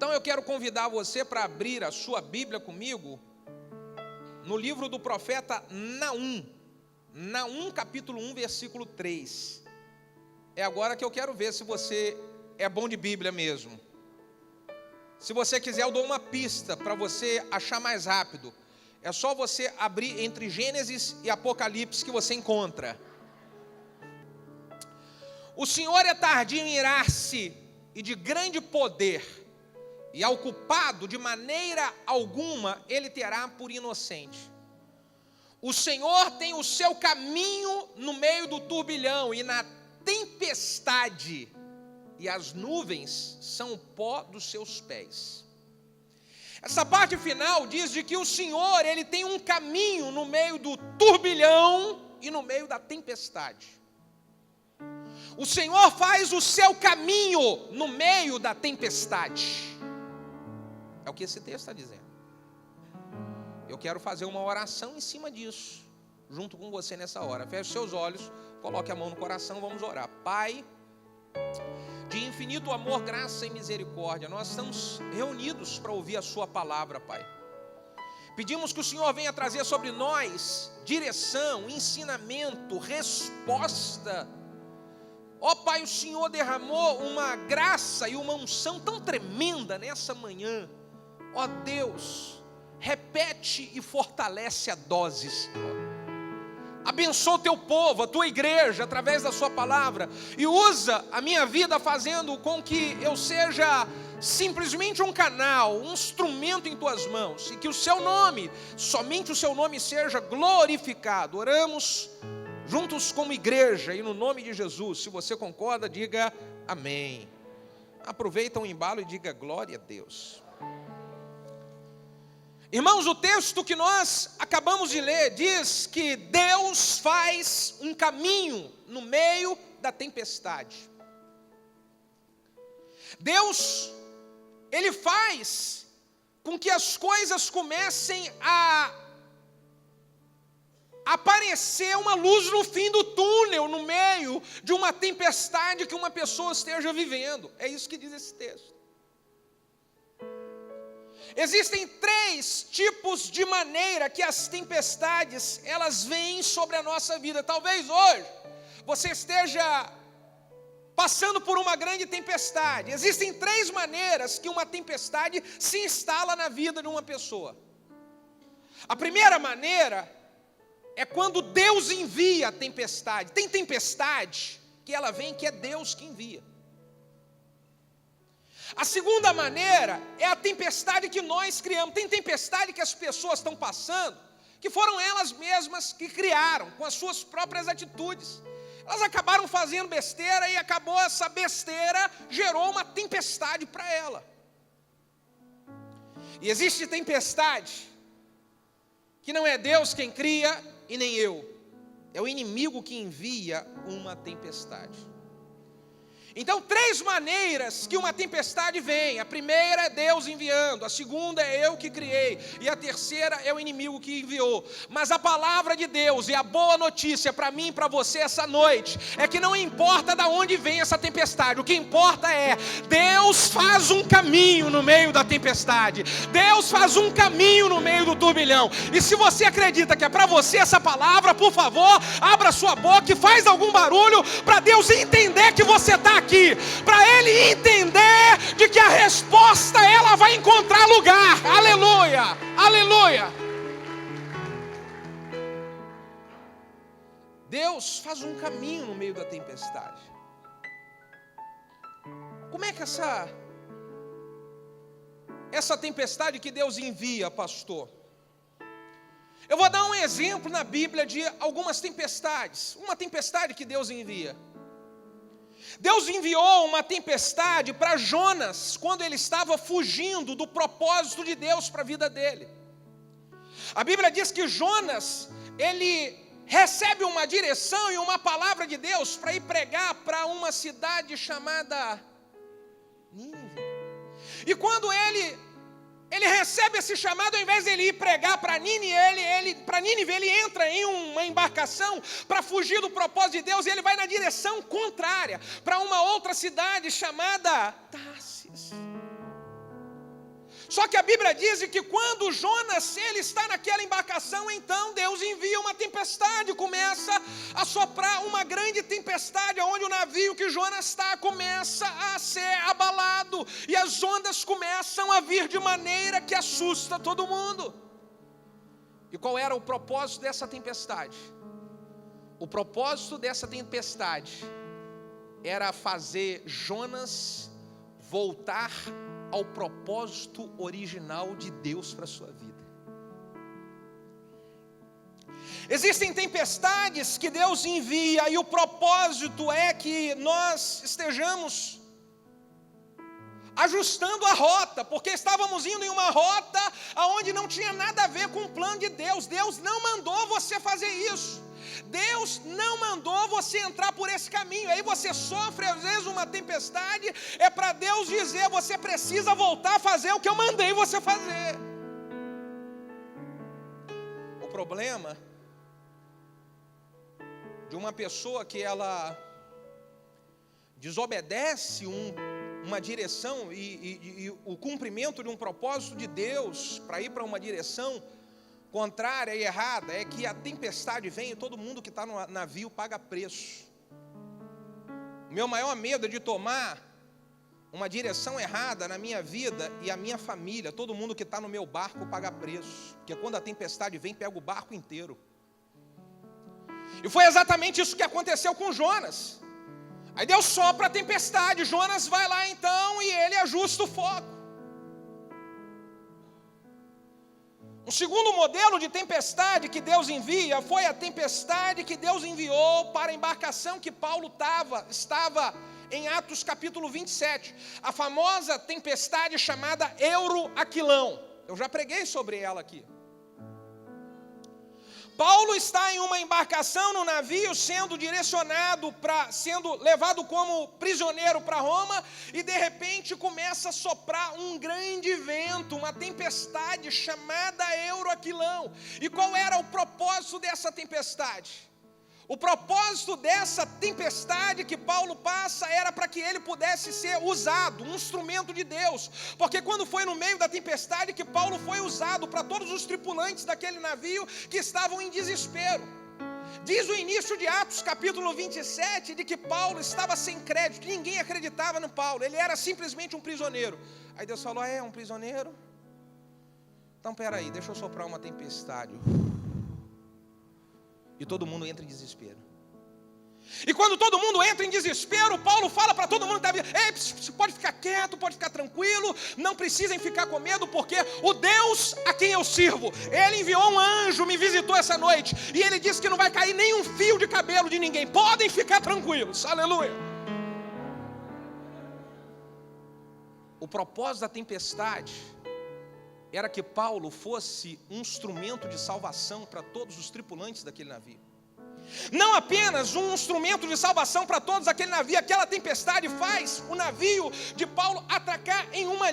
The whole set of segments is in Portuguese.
Então eu quero convidar você para abrir a sua Bíblia comigo no livro do profeta Naum. Naum capítulo 1, versículo 3. É agora que eu quero ver se você é bom de Bíblia mesmo. Se você quiser, eu dou uma pista para você achar mais rápido. É só você abrir entre Gênesis e Apocalipse que você encontra. O Senhor é tardio em irar-se e de grande poder, e ao culpado de maneira alguma ele terá por inocente. O Senhor tem o seu caminho no meio do turbilhão e na tempestade, e as nuvens são o pó dos seus pés. Essa parte final diz de que o Senhor, ele tem um caminho no meio do turbilhão e no meio da tempestade. O Senhor faz o seu caminho no meio da tempestade. É o que esse texto está dizendo. Eu quero fazer uma oração em cima disso, junto com você nessa hora. Feche seus olhos, coloque a mão no coração, vamos orar. Pai, de infinito amor, graça e misericórdia, nós estamos reunidos para ouvir a sua palavra, Pai. Pedimos que o Senhor venha trazer sobre nós direção, ensinamento, resposta. Ó Pai, o Senhor derramou uma graça e uma unção tão tremenda nessa manhã. Ó Deus, repete e fortalece a dose, Senhor. Abençoa o teu povo, a tua igreja, através da sua palavra. E usa a minha vida fazendo com que eu seja simplesmente um canal, um instrumento em tuas mãos. E que o seu nome, somente o seu nome seja glorificado. Oramos juntos como igreja e no nome de Jesus. Se você concorda, diga amém. Aproveita o embalo e diga glória a Deus. Irmãos, o texto que nós acabamos de ler diz que Deus faz um caminho no meio da tempestade. Deus, ele faz com que as coisas comecem a aparecer uma luz no fim do túnel, no meio de uma tempestade que uma pessoa esteja vivendo. É isso que diz esse texto. Existem três tipos de maneira que as tempestades, elas vêm sobre a nossa vida. Talvez hoje você esteja passando por uma grande tempestade. Existem três maneiras que uma tempestade se instala na vida de uma pessoa. A primeira maneira é quando Deus envia a tempestade. Tem tempestade que ela vem, que é Deus que envia. A segunda maneira é a tempestade que nós criamos. Tem tempestade que as pessoas estão passando, que foram elas mesmas que criaram, com as suas próprias atitudes. Elas acabaram fazendo besteira e acabou essa besteira, gerou uma tempestade para ela. E existe tempestade que não é Deus quem cria e nem eu. É o inimigo que envia uma tempestade. Então, três maneiras que uma tempestade vem. A primeira é Deus enviando, a segunda é eu que criei, e a terceira é o inimigo que enviou. Mas a palavra de Deus e a boa notícia para mim e para você essa noite é que não importa de onde vem essa tempestade, o que importa é Deus faz um caminho no meio da tempestade. Deus faz um caminho no meio do turbilhão. E se você acredita que é para você essa palavra, por favor, abra sua boca e faz algum barulho para Deus entender que você está aqui, para ele entender de que a resposta ela vai encontrar lugar. Aleluia, aleluia. Deus faz um caminho no meio da tempestade. Como é que essa tempestade que Deus envia, pastor? Eu vou dar um exemplo na Bíblia de algumas tempestades. Uma tempestade que Deus envia. Deus enviou uma tempestade para Jonas quando ele estava fugindo do propósito de Deus para a vida dele. A Bíblia diz que Jonas, ele recebe uma direção e uma palavra de Deus para ir pregar para uma cidade chamada Nínive. E quando ele recebe esse chamado, ao invés de ele ir pregar para Nínive, ele entra em uma embarcação para fugir do propósito de Deus, e ele vai na direção contrária, para uma outra cidade chamada Tarsis. Só que a Bíblia diz que quando Jonas ele está naquela embarcação, então Deus envia uma tempestade, começa a soprar uma grande tempestade, onde o navio que Jonas está começa a ser abalado, e as ondas começam a vir de maneira que assusta todo mundo. E qual era o propósito dessa tempestade? O propósito dessa tempestade era fazer Jonas voltar ao propósito original de Deus para a sua vida. Existem tempestades que Deus envia, e o propósito é que nós estejamos ajustando a rota, porque estávamos indo em uma rota onde não tinha nada a ver com o plano de Deus. Deus não mandou você fazer isso. Deus não mandou você entrar por esse caminho. Aí você sofre às vezes uma tempestade, é para Deus dizer: você precisa voltar a fazer o que eu mandei você fazer. O problema de uma pessoa que ela desobedece uma direção e o cumprimento de um propósito de Deus para ir para uma direção contrária e errada, é que a tempestade vem e todo mundo que está no navio paga preço. O meu maior medo é de tomar uma direção errada na minha vida e a minha família, todo mundo que está no meu barco paga preço, porque quando a tempestade vem, pega o barco inteiro. E foi exatamente isso que aconteceu com Jonas. Aí Deus sopra a tempestade, Jonas vai lá então e ele ajusta o foco. Um segundo modelo de tempestade que Deus envia foi a tempestade que Deus enviou para a embarcação que Paulo estava em Atos capítulo 27. A famosa tempestade chamada Euroaquilão. Eu já preguei sobre ela aqui. Paulo está em uma embarcação no navio, sendo levado como prisioneiro para Roma, e de repente começa a soprar um grande vento, uma tempestade chamada Euroaquilão. E qual era o propósito dessa tempestade? O propósito dessa tempestade que Paulo passa era para que ele pudesse ser usado, um instrumento de Deus. Porque quando foi no meio da tempestade que Paulo foi usado para todos os tripulantes daquele navio que estavam em desespero. Diz o início de Atos capítulo 27 de que Paulo estava sem crédito, ninguém acreditava no Paulo, ele era simplesmente um prisioneiro. Aí Deus falou: é um prisioneiro? Então peraí, deixa eu soprar uma tempestade. E todo mundo entra em desespero. E quando todo mundo entra em desespero, Paulo fala para todo mundo que está vindo: ei, você pode ficar quieto, pode ficar tranquilo, não precisem ficar com medo, porque o Deus a quem eu sirvo, Ele enviou um anjo, me visitou essa noite, e Ele disse que não vai cair nenhum fio de cabelo de ninguém, podem ficar tranquilos, aleluia. O propósito da tempestade era que Paulo fosse um instrumento de salvação para todos os tripulantes daquele navio. Não apenas um instrumento de salvação para todos aquele navio, aquela tempestade faz o navio de Paulo atracar em uma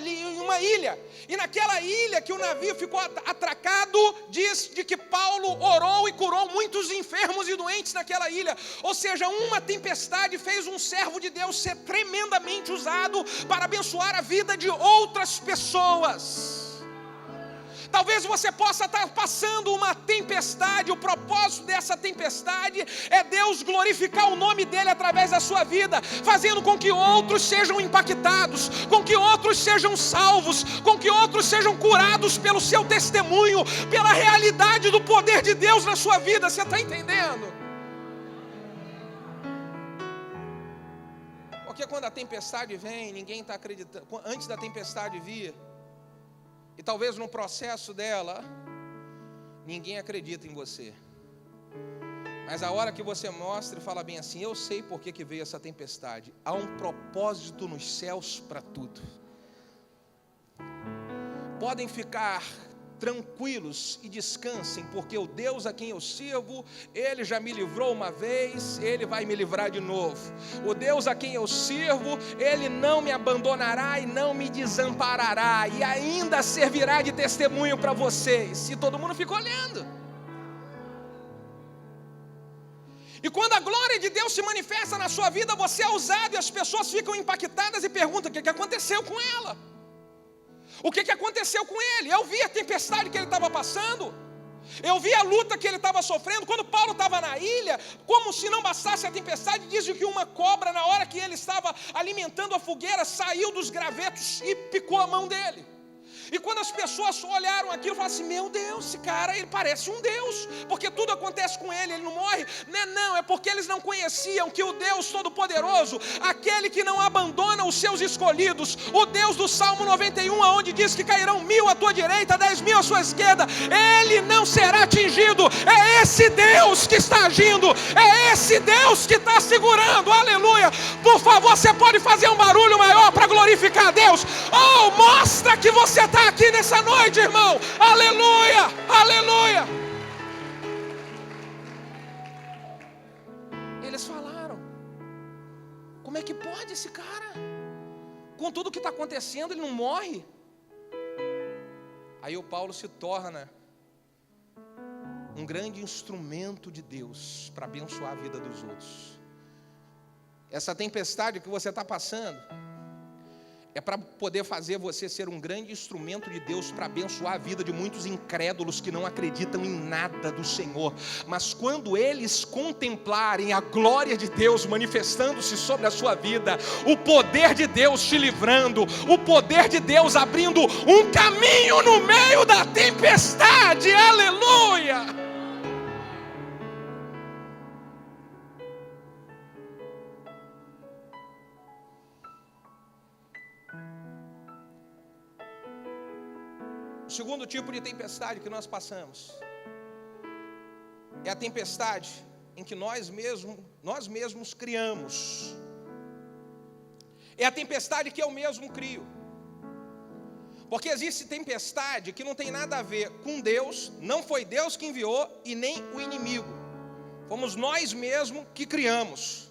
ilha. E naquela ilha que o navio ficou atracado, diz de que Paulo orou e curou muitos enfermos e doentes naquela ilha. Ou seja, uma tempestade fez um servo de Deus ser tremendamente usado para abençoar a vida de outras pessoas. Talvez você possa estar passando uma tempestade. O propósito dessa tempestade é Deus glorificar o nome dEle através da sua vida, fazendo com que outros sejam impactados, com que outros sejam salvos, com que outros sejam curados pelo seu testemunho, pela realidade do poder de Deus na sua vida. Você está entendendo? Porque quando a tempestade vem, ninguém está acreditando. Antes da tempestade vir, e talvez no processo dela, ninguém acredita em você. Mas a hora que você mostra e fala bem assim: eu sei por que veio essa tempestade. Há um propósito nos céus para tudo. Podem ficar tranquilos e descansem, porque o Deus a quem eu sirvo, Ele já me livrou uma vez, Ele vai me livrar de novo. O Deus a quem eu sirvo, Ele não me abandonará e não me desamparará, e ainda servirá de testemunho para vocês. E todo mundo fica olhando. E quando a glória de Deus se manifesta na sua vida, você é usado e as pessoas ficam impactadas e perguntam: o que aconteceu com ela? O que aconteceu com ele? Eu vi a tempestade que ele estava passando. Eu vi a luta que ele estava sofrendo. Quando Paulo estava na ilha, como se não bastasse a tempestade, diz que uma cobra, na hora que ele estava alimentando a fogueira, saiu dos gravetos e picou a mão dele. E quando as pessoas olharam aquilo, falaram assim: meu Deus, esse cara, ele parece um Deus, porque tudo acontece com ele, ele não morre. Não, é porque eles não conheciam que o Deus Todo-Poderoso, aquele que não abandona os seus escolhidos, o Deus do Salmo 91, onde diz que cairão 1000 à tua direita, 10.000 à sua esquerda, ele não será atingido. É esse Deus que está agindo, é esse Deus que está segurando, aleluia. Por favor, você pode fazer um barulho maior para glorificar a Deus? Oh, mostra que você está aqui nessa noite, irmão. Aleluia, aleluia. Eles falaram: como é que pode esse cara? Com tudo que está acontecendo, ele não morre? Aí o Paulo se torna um grande instrumento de Deus para abençoar a vida dos outros. Essa tempestade que você está passando é para poder fazer você ser um grande instrumento de Deus para abençoar a vida de muitos incrédulos que não acreditam em nada do Senhor. Mas quando eles contemplarem a glória de Deus manifestando-se sobre a sua vida, o poder de Deus te livrando, o poder de Deus abrindo um caminho no meio da tempestade, aleluia! O segundo tipo de tempestade que nós passamos é a tempestade em que nós mesmos criamos. É a tempestade que eu mesmo crio. Porque existe tempestade que não tem nada a ver com Deus, não foi Deus que enviou e nem o inimigo. Fomos nós mesmos que criamos.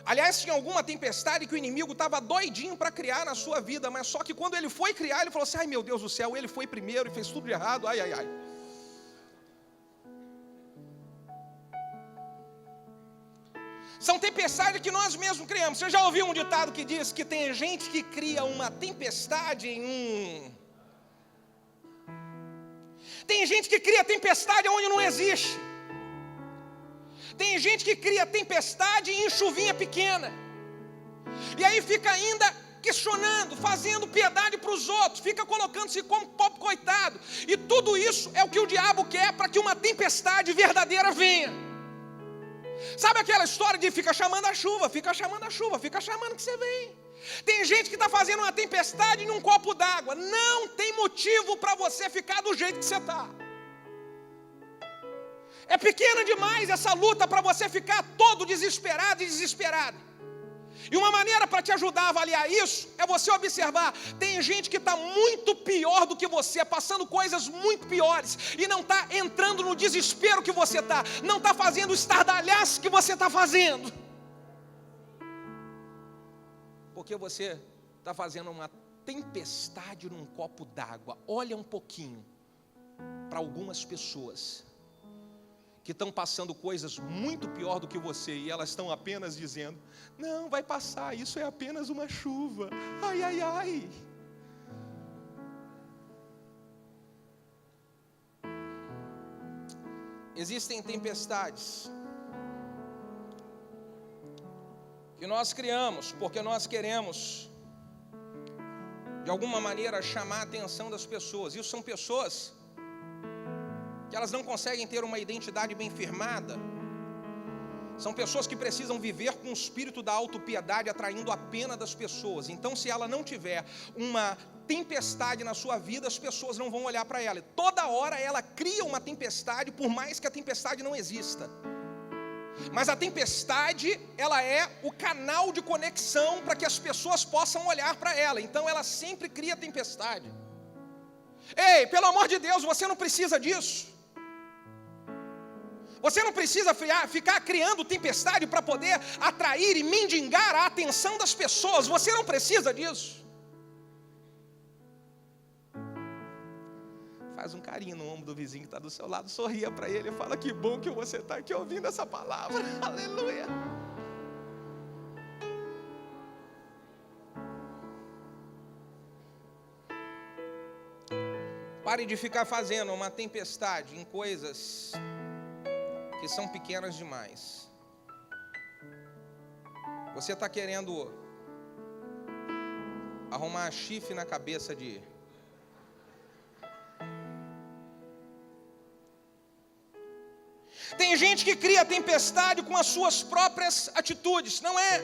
Aliás, tinha alguma tempestade que o inimigo estava doidinho para criar na sua vida, mas só que quando ele foi criar, ele falou assim: ai meu Deus do céu, ele foi primeiro e fez tudo de errado, ai, ai, ai. São tempestades que nós mesmos criamos. Você já ouviu um ditado que diz que tem gente que cria uma tempestade Tem gente que cria tempestade onde não existe. Tem gente que cria tempestade em chuvinha pequena. E aí fica ainda questionando, fazendo piedade para os outros, fica colocando-se como pobre coitado. E tudo isso é o que o diabo quer para que uma tempestade verdadeira venha. Sabe aquela história de fica chamando a chuva, fica chamando a chuva, fica chamando que você vem. Tem gente que está fazendo uma tempestade em um copo d'água. Não tem motivo para você ficar do jeito que você está. É pequena demais essa luta para você ficar todo desesperado e desesperado. E uma maneira para te ajudar a avaliar isso é você observar: tem gente que está muito pior do que você, passando coisas muito piores, e não está entrando no desespero que você está, não está fazendo o estardalhaço que você está fazendo, porque você está fazendo uma tempestade num copo d'água. Olha um pouquinho para algumas pessoas que estão passando coisas muito pior do que você, e elas estão apenas dizendo: não, vai passar, isso é apenas uma chuva, ai, ai, ai. Existem tempestades que nós criamos porque nós queremos, de alguma maneira, chamar a atenção das pessoas. Isso são pessoas que elas não conseguem ter uma identidade bem firmada. São pessoas que precisam viver com o espírito da autopiedade, atraindo a pena das pessoas. Então, se ela não tiver uma tempestade na sua vida, as pessoas não vão olhar para ela. E toda hora ela cria uma tempestade, por mais que a tempestade não exista. Mas a tempestade, ela é o canal de conexão para que as pessoas possam olhar para ela. Então, ela sempre cria tempestade. Ei, pelo amor de Deus, você não precisa disso. Você não precisa ficar criando tempestade para poder atrair e mendigar a atenção das pessoas. Você não precisa disso. Faz um carinho no ombro do vizinho que está do seu lado, sorria para ele e fala: que bom que você está aqui ouvindo essa palavra. Aleluia. Pare de ficar fazendo uma tempestade em coisas que são pequenas demais. Você está querendo arrumar chifre na cabeça de... Tem gente que cria tempestade com as suas próprias atitudes. Não é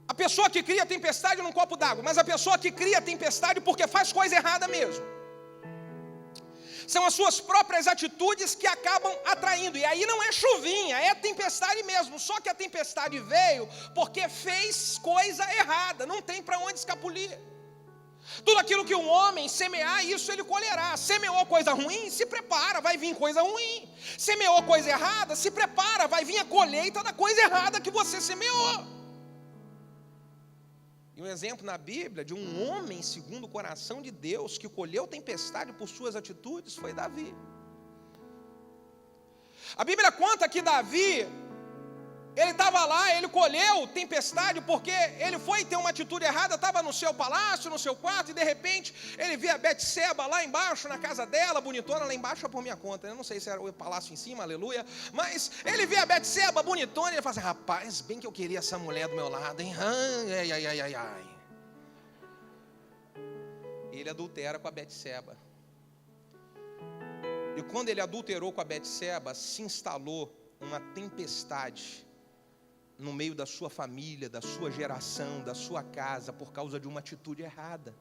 a pessoa que cria tempestade num copo d'água, mas a pessoa que cria tempestade porque faz coisa errada mesmo. São as suas próprias atitudes que acabam atraindo. E aí não é chuvinha, é tempestade mesmo. Só que a tempestade veio porque fez coisa errada. Não tem para onde escapulir. Tudo aquilo que um homem semear, isso ele colherá. Semeou coisa ruim, se prepara, vai vir coisa ruim. Semeou coisa errada, se prepara, vai vir a colheita da coisa errada que você semeou. E um exemplo na Bíblia de um homem segundo o coração de Deus que colheu tempestade por suas atitudes foi Davi. A Bíblia conta que Davi, ele estava lá, ele colheu tempestade porque ele foi ter uma atitude errada, estava no seu palácio, no seu quarto, e de repente ele vê a Betseba lá embaixo, na casa dela, bonitona, lá embaixo é por minha conta, eu não sei se era o palácio em cima, aleluia, mas ele vê a Betseba bonitona e ele fala assim, rapaz, bem que eu queria essa mulher do meu lado, hein? Ai. E ele adultera com a Betseba. E quando ele adulterou com a Betseba, se instalou uma tempestade no meio da sua família, da sua geração, da sua casa, por causa de uma atitude errada.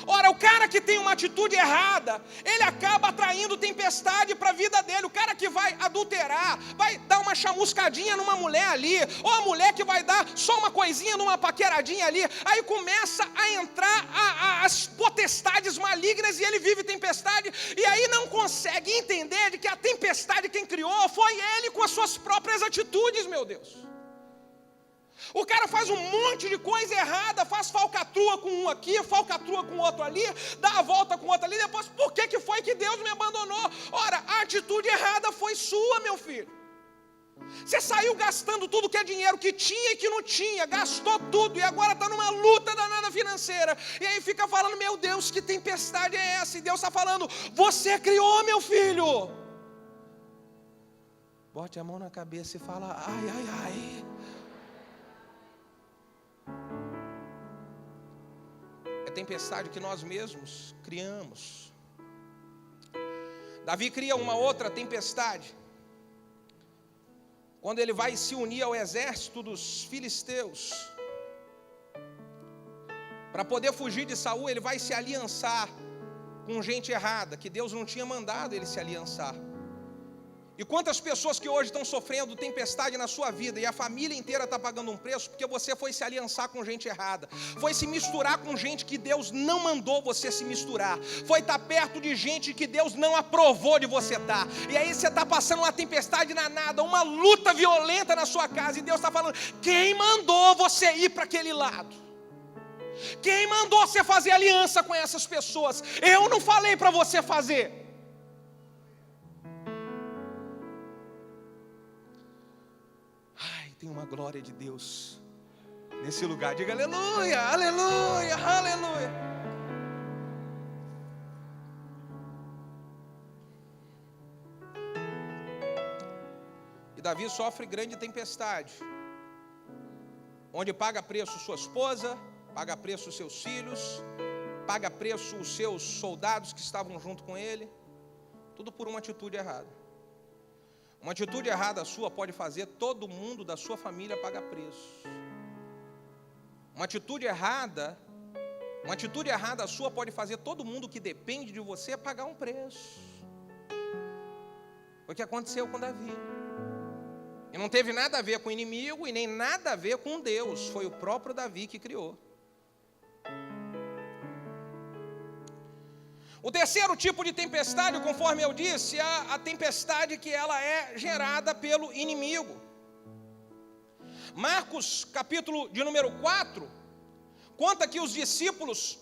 Ora, o cara que tem uma atitude errada, ele acaba atraindo tempestade para a vida dele. O cara que vai adulterar, vai dar uma chamuscadinha numa mulher ali, ou a mulher que vai dar só uma coisinha numa paqueradinha ali, aí começa a entrar as potestades malignas e ele vive tempestade, e aí não consegue entender de que a tempestade quem criou foi ele com as suas próprias atitudes, meu Deus. O cara faz um monte de coisa errada, faz falcatrua com um aqui, falcatrua com o outro ali, dá a volta com o outro ali, depois, por que foi que Deus me abandonou? Ora, a atitude errada foi sua, meu filho. Você saiu gastando tudo que é dinheiro que tinha e que não tinha, gastou tudo e agora está numa luta danada financeira. E aí fica falando, meu Deus, que tempestade é essa? E Deus está falando, você criou, meu filho. Bote a mão na cabeça e fala, ai. É tempestade que nós mesmos criamos. Davi cria uma outra tempestade quando ele vai se unir ao exército dos filisteus. Para poder fugir de Saul, ele vai se aliançar com gente errada, que Deus não tinha mandado ele se aliançar. E quantas pessoas que hoje estão sofrendo tempestade na sua vida e a família inteira está pagando um preço porque você foi se aliançar com gente errada, foi se misturar com gente que Deus não mandou você se misturar, foi estar perto de gente que Deus não aprovou de você estar, e aí você está passando uma tempestade danada, uma luta violenta na sua casa, e Deus está falando, quem mandou você ir para aquele lado? Quem mandou você fazer aliança com essas pessoas? Eu não falei para você fazer. Tem uma glória de Deus nesse lugar. Diga aleluia, aleluia, aleluia. E Davi sofre grande tempestade, onde paga preço sua esposa, paga preço os seus filhos, paga preço os seus soldados que estavam junto com ele, tudo por uma atitude errada. Uma atitude errada sua pode fazer todo mundo da sua família pagar preço. Uma atitude errada sua pode fazer todo mundo que depende de você pagar um preço. Foi o que aconteceu com Davi. E não teve nada a ver com o inimigo e nem nada a ver com Deus. Foi o próprio Davi que criou. O terceiro tipo de tempestade, conforme eu disse, é a tempestade que ela é gerada pelo inimigo. Marcos, capítulo de número 4, conta que os discípulos,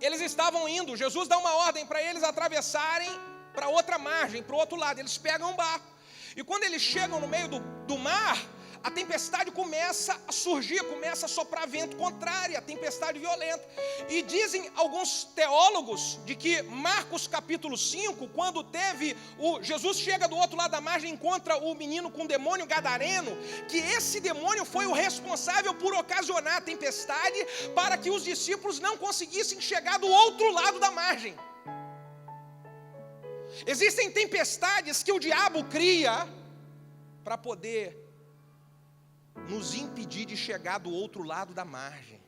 eles estavam indo, Jesus dá uma ordem para eles atravessarem para outra margem, para o outro lado, eles pegam um barco. E quando eles chegam no meio do mar, a tempestade começa a surgir, começa a soprar vento contrário, a tempestade violenta. E dizem alguns teólogos de que Marcos capítulo 5, quando Jesus chega do outro lado da margem e encontra o menino com o demônio gadareno, que esse demônio foi o responsável por ocasionar a tempestade para que os discípulos não conseguissem chegar do outro lado da margem. Existem tempestades que o diabo cria para poder nos impedir de chegar do outro lado da margem.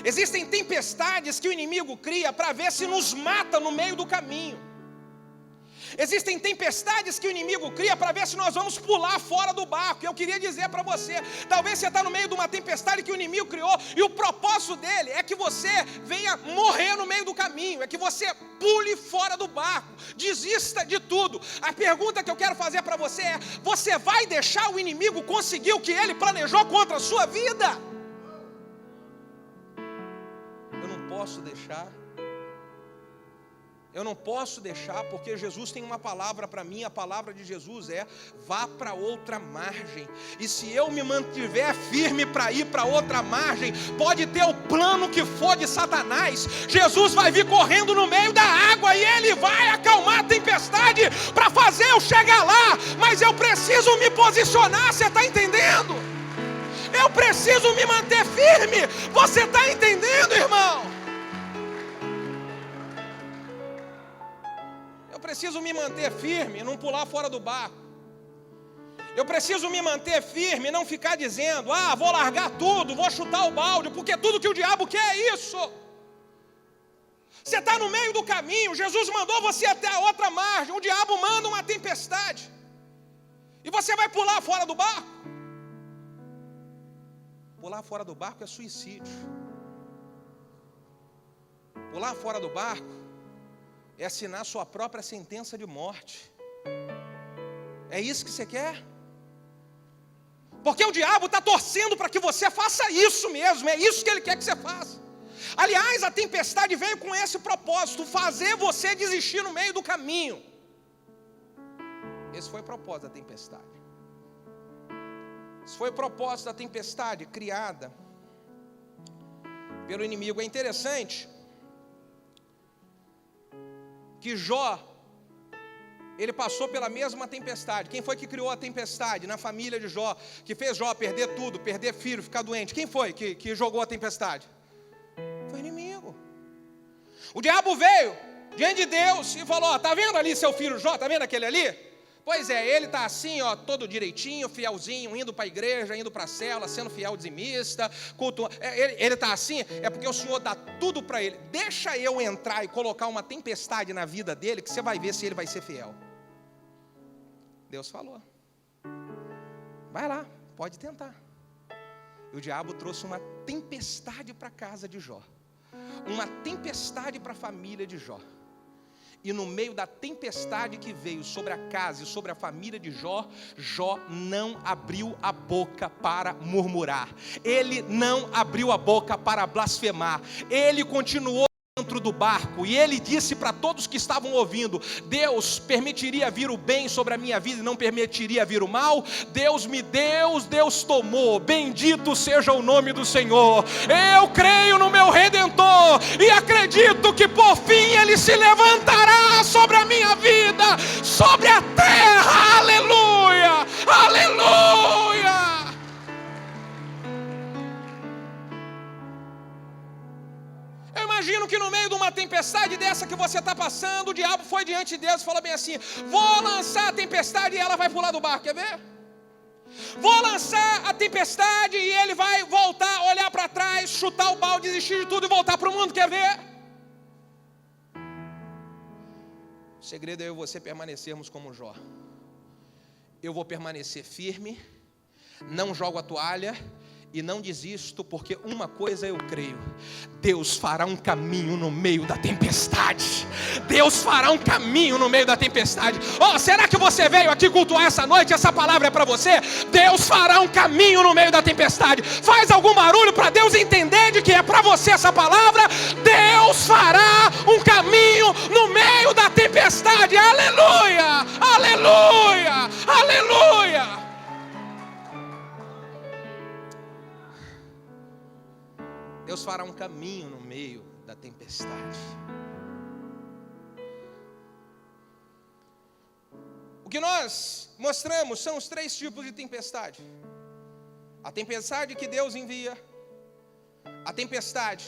Existem tempestades que o inimigo cria para ver se nos mata no meio do caminho. Existem tempestades que o inimigo cria para ver se nós vamos pular fora do barco. Eu queria dizer para você, talvez você está no meio de uma tempestade que o inimigo criou, e o propósito dele é que você venha morrer no meio do caminho, é que você pule fora do barco, desista de tudo. A pergunta que eu quero fazer para você é: você vai deixar o inimigo conseguir o que ele planejou contra a sua vida? Eu não posso deixar. Eu não posso deixar, porque Jesus tem uma palavra para mim. A palavra de Jesus é: vá para outra margem. E se eu me mantiver firme para ir para outra margem, pode ter o plano que for de Satanás, Jesus vai vir correndo no meio da água e ele vai acalmar a tempestade para fazer eu chegar lá. Mas eu preciso me posicionar, você está entendendo? Eu preciso me manter firme. Você está entendendo, irmão? Eu preciso me manter firme, não pular fora do barco. Eu preciso me manter firme, não ficar dizendo: vou largar tudo, vou chutar o balde, porque tudo que o diabo quer é isso. Você está no meio do caminho, Jesus mandou você até a outra margem, o diabo manda uma tempestade, e você vai pular fora do barco? Pular fora do barco é suicídio. Pular fora do barco é assinar sua própria sentença de morte. É isso que você quer? Porque o diabo está torcendo para que você faça isso mesmo. É isso que ele quer que você faça. Aliás, a tempestade veio com esse propósito: fazer você desistir no meio do caminho. Esse foi o propósito da tempestade. Esse foi o propósito da tempestade criada pelo inimigo. É interessante que Jó, ele passou pela mesma tempestade. Quem foi que criou a tempestade na família de Jó, que fez Jó perder tudo, perder filho, ficar doente? Quem foi que jogou a tempestade? Foi o inimigo. O diabo veio diante de Deus e falou: está vendo ali seu filho Jó? Está vendo aquele ali? Pois é, ele está assim, todo direitinho, fielzinho, indo para a igreja, indo para a célula, sendo fiel dizimista, cultuando. Ele está assim, é porque o Senhor dá tudo para ele. Deixa eu entrar e colocar uma tempestade na vida dele, que você vai ver se ele vai ser fiel. Deus falou: vai lá, pode tentar. E o diabo trouxe uma tempestade para a casa de Jó, uma tempestade para a família de Jó. E no meio da tempestade que veio sobre a casa e sobre a família de Jó, Jó não abriu a boca para murmurar. Ele não abriu a boca para blasfemar. Ele continuou dentro do barco, e ele disse para todos que estavam ouvindo: Deus permitiria vir o bem sobre a minha vida e não permitiria vir o mal? Deus me deu, Deus tomou, bendito seja o nome do Senhor. Eu creio no meu Redentor e acredito que por fim ele se levantará sobre a minha vida, sobre a terra. Aleluia, aleluia. Eu imagino que no meio de uma tempestade dessa que você está passando, o diabo foi diante de Deus e falou bem assim: vou lançar a tempestade e ela vai pular do barco, quer ver? Vou lançar a tempestade e ele vai voltar, olhar para trás, chutar o balde, desistir de tudo e voltar para o mundo, quer ver? O segredo é eu e você permanecermos como Jó. Eu vou permanecer firme, não jogo a toalha e não desisto, porque uma coisa eu creio: Deus fará um caminho no meio da tempestade. Deus fará um caminho no meio da tempestade. Será que você veio aqui cultuar essa noite? Essa palavra é para você. Deus fará um caminho no meio da tempestade. Faz algum barulho para Deus entender de que é para você essa palavra. Deus fará um caminho no meio da tempestade. Aleluia, aleluia, aleluia. Deus fará um caminho no meio da tempestade. O que nós mostramos são os 3 tipos de tempestade. A tempestade que Deus envia, a tempestade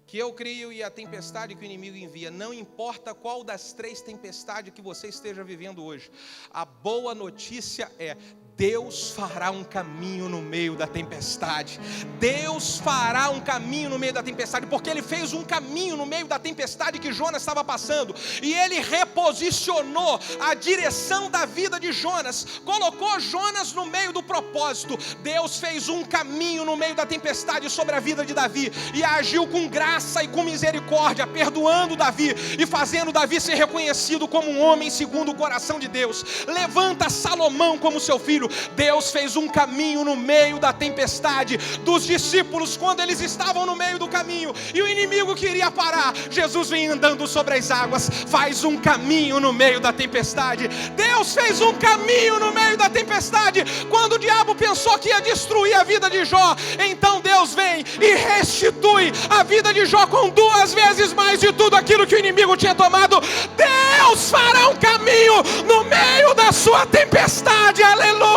que eu crio e a tempestade que o inimigo envia. Não importa qual das 3 tempestades que você esteja vivendo hoje. A boa notícia é: Deus fará um caminho no meio da tempestade. Deus fará um caminho no meio da tempestade, porque Ele fez um caminho no meio da tempestade que Jonas estava passando, e Ele reposicionou a direção da vida de Jonas, colocou Jonas no meio do propósito. Deus fez um caminho no meio da tempestade sobre a vida de Davi, e agiu com graça e com misericórdia, perdoando Davi, e fazendo Davi ser reconhecido como um homem segundo o coração de Deus. Levanta Salomão como seu filho. Deus fez um caminho no meio da tempestade dos discípulos, quando eles estavam no meio do caminho e o inimigo queria parar. Jesus vem andando sobre as águas, faz um caminho no meio da tempestade. Deus fez um caminho no meio da tempestade quando o diabo pensou que ia destruir a vida de Jó. Então Deus vem e restitui a vida de Jó com 2 vezes mais de tudo aquilo que o inimigo tinha tomado. Deus fará um caminho no meio da sua tempestade. Aleluia!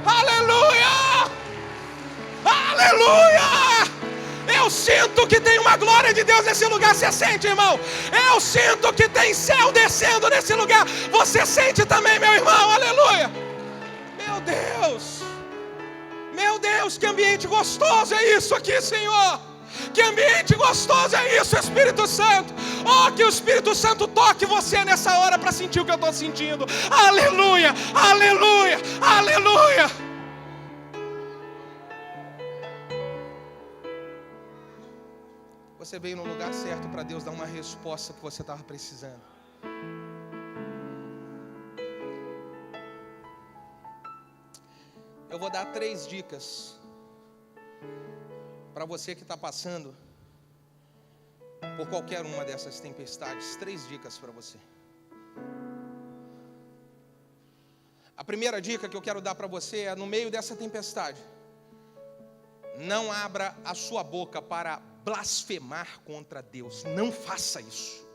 Aleluia! Aleluia! Eu sinto que tem uma glória de Deus nesse lugar. Você sente, irmão? Eu sinto que tem céu descendo nesse lugar. Você sente também, meu irmão? Aleluia! Meu Deus! Meu Deus, que ambiente gostoso é isso aqui, Senhor! Que ambiente gostoso é isso, Espírito Santo! Oh, que o Espírito Santo toque você nessa hora para sentir o que eu estou sentindo. Aleluia, aleluia, aleluia. Você veio no lugar certo para Deus dar uma resposta que você estava precisando. Eu vou dar 3 dicas para você que está passando por qualquer uma dessas tempestades. 3 dicas para você. A primeira dica que eu quero dar para você é: no meio dessa tempestade, não abra a sua boca para blasfemar contra Deus. Não faça isso.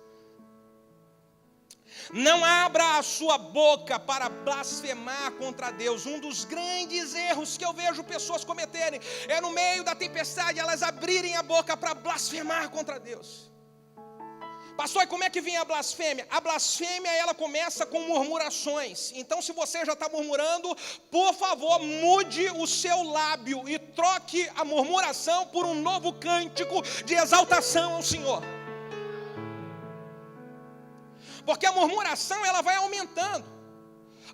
Não abra a sua boca para blasfemar contra Deus. Um dos grandes erros que eu vejo pessoas cometerem é, no meio da tempestade, elas abrirem a boca para blasfemar contra Deus. Pastor, e como é que vem a blasfêmia? A blasfêmia, ela começa com murmurações. Então, se você já está murmurando, por favor, mude o seu lábio e troque a murmuração por um novo cântico de exaltação ao Senhor. Porque a murmuração, ela vai aumentando.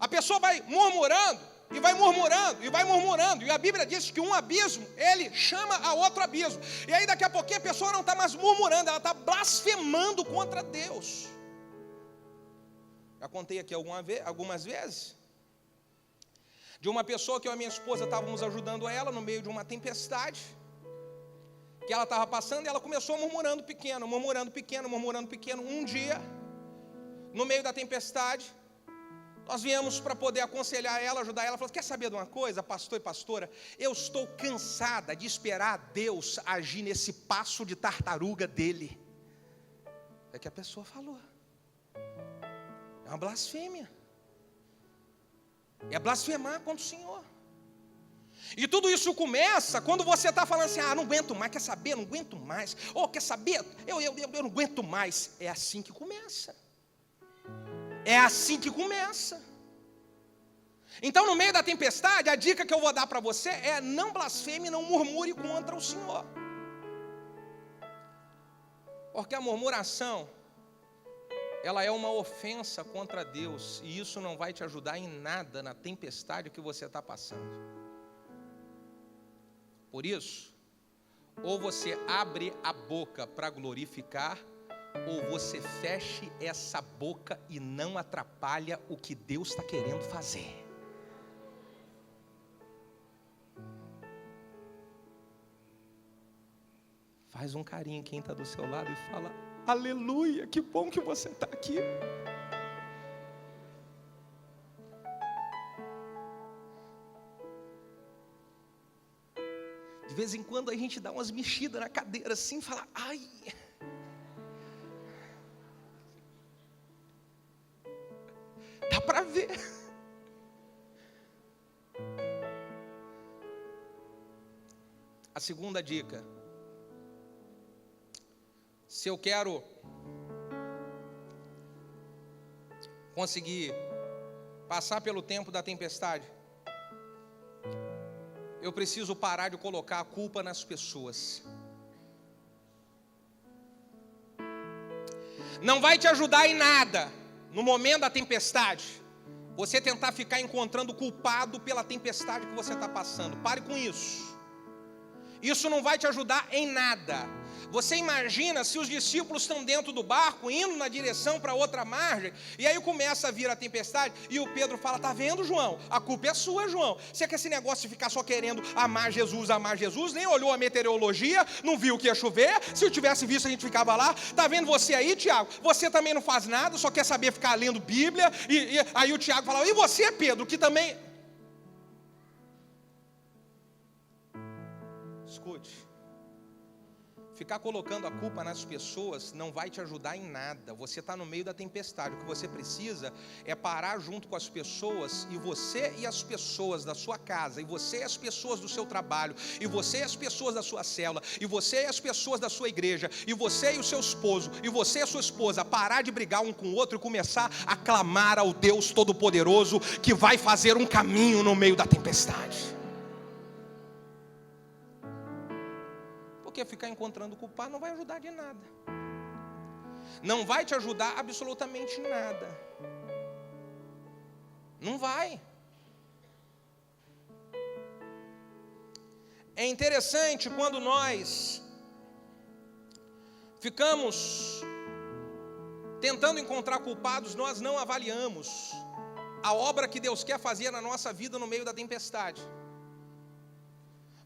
A pessoa vai murmurando, e vai murmurando, e vai murmurando. E a Bíblia diz que um abismo, ele chama a outro abismo. E aí daqui a pouquinho a pessoa não está mais murmurando, ela está blasfemando contra Deus. Já contei aqui algumas vezes de uma pessoa que eu e a minha esposa estávamos ajudando ela no meio de uma tempestade que ela estava passando, e ela começou murmurando pequeno, murmurando pequeno, murmurando pequeno. Um dia, no meio da tempestade, nós viemos para poder aconselhar ela, ajudar ela. Falou: quer saber de uma coisa, pastor e pastora? Eu estou cansada de esperar Deus agir nesse passo de tartaruga dele. É que a pessoa falou. É uma blasfêmia. É blasfemar contra o Senhor. E tudo isso começa quando você está falando assim: não aguento mais, quer saber? Não aguento mais. Quer saber? Eu não aguento mais. É assim que começa. É assim que começa. Então, no meio da tempestade, a dica que eu vou dar para você é: não blasfeme, não murmure contra o Senhor. Porque a murmuração, ela é uma ofensa contra Deus, e isso não vai te ajudar em nada na tempestade que você está passando. Por isso, ou você abre a boca para glorificar, ou você feche essa boca e não atrapalha o que Deus está querendo fazer. Faz um carinho em quem está do seu lado e fala: aleluia, que bom que você está aqui. De vez em quando a gente dá umas mexidas na cadeira assim e fala, ai. Dá para ver. A segunda dica. Se eu quero conseguir passar pelo tempo da tempestade, eu preciso parar de colocar a culpa nas pessoas. Não vai te ajudar em nada, no momento da tempestade, você tentar ficar encontrando culpado pela tempestade que você está passando. Pare com isso. Isso não vai te ajudar em nada. Você imagina se os discípulos estão dentro do barco, indo na direção para outra margem, e aí começa a vir a tempestade, e o Pedro fala, tá vendo, João? A culpa é sua, João. Você quer esse negócio de ficar só querendo amar Jesus, nem olhou a meteorologia, não viu que ia chover, se eu tivesse visto a gente ficava lá. Tá vendo você aí, Tiago? Você também não faz nada, só quer saber ficar lendo Bíblia, e aí o Tiago fala, e você, Pedro, que também... Escute, ficar colocando a culpa nas pessoas não vai te ajudar em nada. Você está no meio da tempestade. O que você precisa é parar junto com as pessoas, e você e as pessoas da sua casa, e você e as pessoas do seu trabalho, e você e as pessoas da sua célula, e você e as pessoas da sua igreja, e você e o seu esposo, e você e a sua esposa, parar de brigar um com o outro e começar a clamar ao Deus Todo-Poderoso, que vai fazer um caminho no meio da tempestade. Porque ficar encontrando culpado não vai ajudar de nada. Não vai te ajudar absolutamente nada. Não vai. É interessante quando nós ficamos tentando encontrar culpados, nós não avaliamos a obra que Deus quer fazer na nossa vida no meio da tempestade.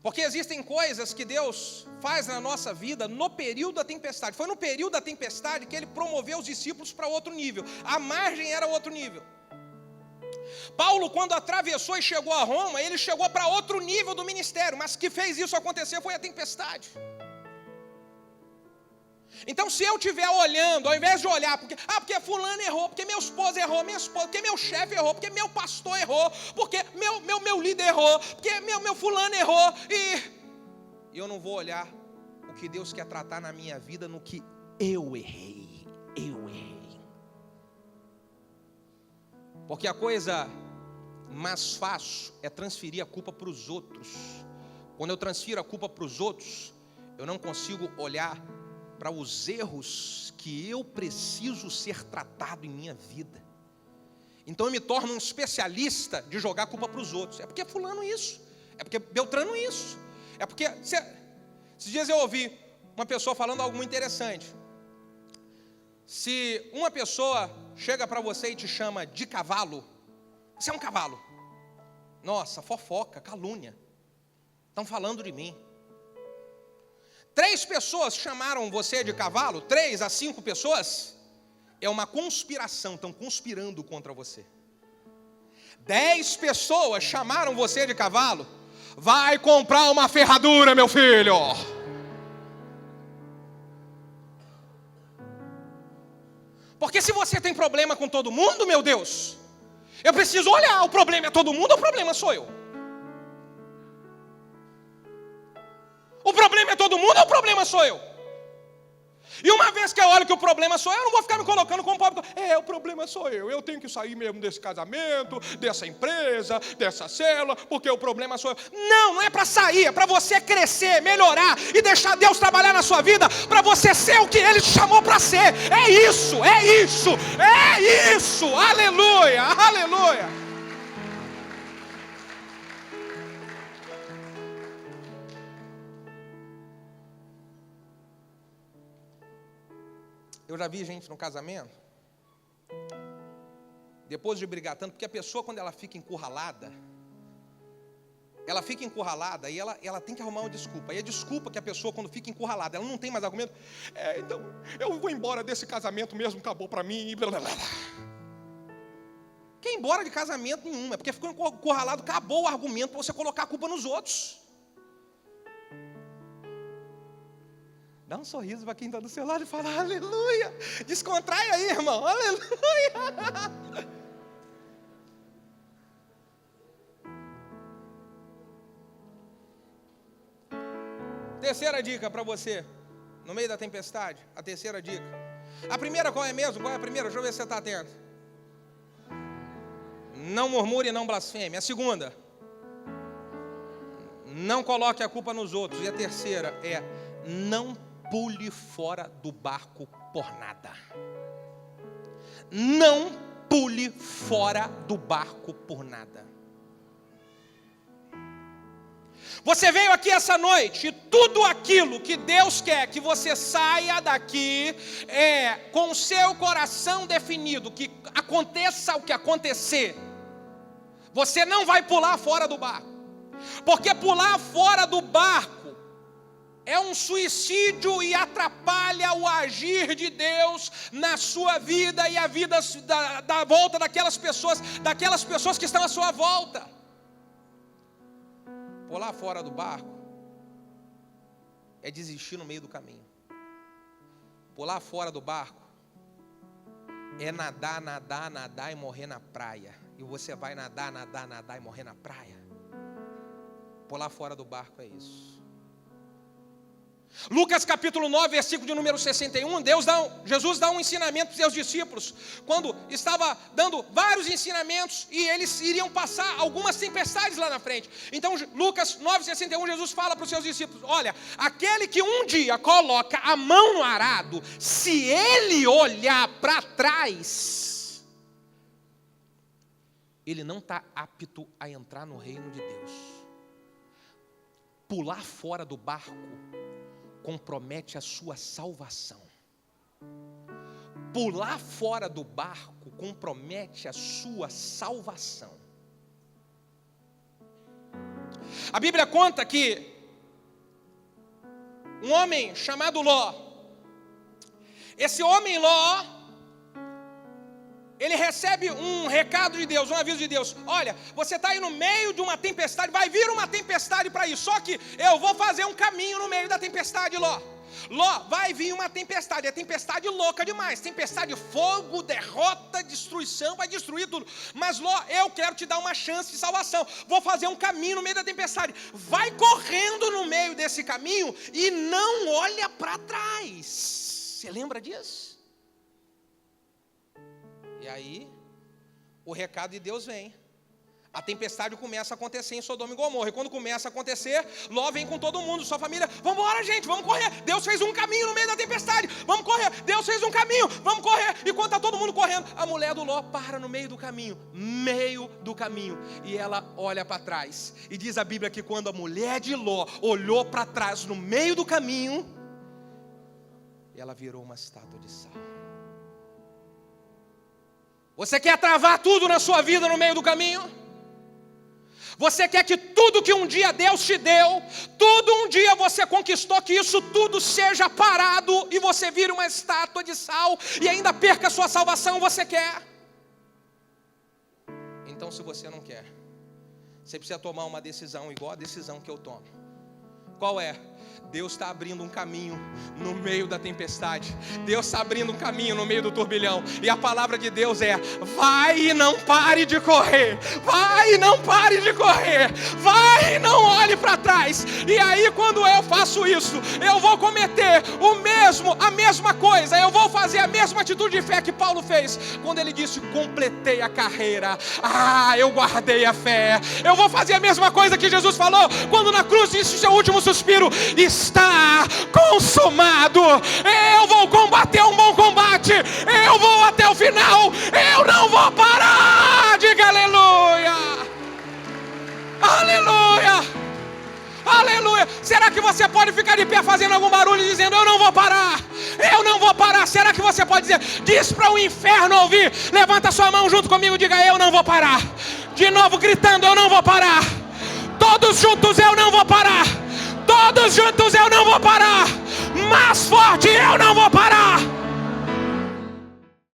Porque existem coisas que Deus faz na nossa vida no período da tempestade. Foi no período da tempestade que Ele promoveu os discípulos para outro nível. A margem era outro nível. Paulo, quando atravessou e chegou a Roma, ele chegou para outro nível do ministério. Mas o que fez isso acontecer foi a tempestade. Então, se eu estiver olhando, ao invés de olhar, porque fulano errou, porque meu esposo errou, porque meu chefe errou, porque meu pastor errou, porque meu líder errou, porque meu fulano errou, e eu não vou olhar o que Deus quer tratar na minha vida no que eu errei. Porque a coisa mais fácil é transferir a culpa para os outros. Quando eu transfiro a culpa para os outros, eu não consigo olhar para os erros que eu preciso ser tratado em minha vida. Então eu me torno um especialista de jogar a culpa para os outros. É porque fulano isso, é porque Beltrano isso, é porque... Esses dias eu ouvi uma pessoa falando algo muito interessante. Se uma pessoa chega para você e te chama de cavalo, você é um cavalo. Nossa, fofoca, calúnia, estão falando de mim. 3 pessoas chamaram você de cavalo, 3 a 5 pessoas, é uma conspiração, estão conspirando contra você. 10 pessoas chamaram você de cavalo, vai comprar uma ferradura, meu filho. Porque se você tem problema com todo mundo, meu Deus, eu preciso olhar, o problema é todo mundo ou o problema sou eu? O problema é todo mundo ou o problema sou eu? E uma vez que eu olho que o problema sou eu, não vou ficar me colocando como pobre. O problema sou eu tenho que sair mesmo desse casamento, dessa empresa, dessa célula, porque o problema sou eu. Não é para sair, é para você crescer, melhorar e deixar Deus trabalhar na sua vida, para você ser o que Ele te chamou para ser. É isso, aleluia, aleluia. Eu já vi gente no casamento, depois de brigar tanto, porque a pessoa, quando ela fica encurralada e ela tem que arrumar uma desculpa. E a desculpa que a pessoa, quando fica encurralada, ela não tem mais argumento. Então, eu vou embora desse casamento mesmo, acabou para mim. E blá, blá, blá. Quer ir embora de casamento nenhum, é porque ficou encurralado, acabou o argumento para você colocar a culpa nos outros. Dá um sorriso para quem está do seu lado e fala, aleluia. Descontrai aí, irmão, aleluia. Terceira dica para você, no meio da tempestade, a terceira dica. A primeira qual é mesmo? Qual é a primeira? Deixa eu ver se você está atento. Não murmure e não blasfeme. A segunda, não coloque a culpa nos outros. E a terceira é, não pule fora do barco por nada. Não pule fora do barco por nada. Você veio aqui essa noite e tudo aquilo que Deus quer que você saia daqui com o seu coração definido, que aconteça o que acontecer. Você não vai pular fora do barco, porque pular fora do barco é um suicídio e atrapalha o agir de Deus na sua vida e a vida da volta daquelas pessoas que estão à sua volta. Pular fora do barco é desistir no meio do caminho. Pular fora do barco é nadar e morrer na praia. E você vai nadar e morrer na praia. Pular fora do barco é isso. Lucas capítulo 9, versículo de número 61, Jesus dá um ensinamento para os seus discípulos, quando estava dando vários ensinamentos, e eles iriam passar algumas tempestades lá na frente. Então Lucas 9, 61, Jesus fala para os seus discípulos, olha, aquele que um dia coloca a mão no arado, se ele olhar para trás, ele não está apto a entrar no reino de Deus. Pular fora do barco compromete a sua salvação. Pular fora do barco compromete a sua salvação. A Bíblia conta que um homem chamado Ló, esse homem Ló, ele recebe um recado de Deus, um aviso de Deus. Olha, você está aí no meio de uma tempestade, vai vir uma tempestade para ir, só que eu vou fazer um caminho no meio da tempestade, Ló. Ló, vai vir uma tempestade, é tempestade louca demais, tempestade de fogo, derrota, destruição, vai destruir tudo. Mas Ló, eu quero te dar uma chance de salvação, vou fazer um caminho no meio da tempestade. Vai correndo no meio desse caminho e não olha para trás. Você lembra disso? E aí, o recado de Deus vem. A tempestade começa a acontecer em Sodoma e Gomorra. E quando começa a acontecer, Ló vem com todo mundo, sua família. Vamos embora, gente, vamos correr. Deus fez um caminho no meio da tempestade. Vamos correr. Deus fez um caminho, vamos correr. E quando está todo mundo correndo, a mulher do Ló para no meio do caminho. E ela olha para trás. E diz a Bíblia que quando a mulher de Ló olhou para trás no meio do caminho, ela virou uma estátua de sal. Você quer travar tudo na sua vida no meio do caminho? Você quer que tudo que um dia Deus te deu, tudo um dia você conquistou, que isso tudo seja parado e você vire uma estátua de sal e ainda perca a sua salvação? Você quer? Então, se você não quer, você precisa tomar uma decisão igual a decisão que eu tomo. Qual é? Deus está abrindo um caminho no meio da tempestade. Deus está abrindo um caminho no meio do turbilhão. E a palavra de Deus é: vai e não pare de correr. Vai e não pare de correr. Vai e não olhe para trás. E aí, quando eu faço isso, eu vou cometer a mesma coisa. Eu vou fazer a mesma atitude de fé que Paulo fez, quando ele disse: completei a carreira. Eu guardei a fé. Eu vou fazer a mesma coisa que Jesus falou, quando na cruz disse seu último suspiro: está consumado. Eu vou combater um bom combate. Eu vou até o final. Eu não vou parar. Diga aleluia. Aleluia. Aleluia. Será que você pode ficar de pé fazendo algum barulho dizendo: eu não vou parar? Eu não vou parar. Será que você pode dizer? Diz para o inferno ouvir. Levanta sua mão junto comigo e diga: eu não vou parar. De novo gritando: eu não vou parar. Todos juntos: eu não vou parar. Todos juntos: eu não vou parar. Mais forte: eu não vou parar.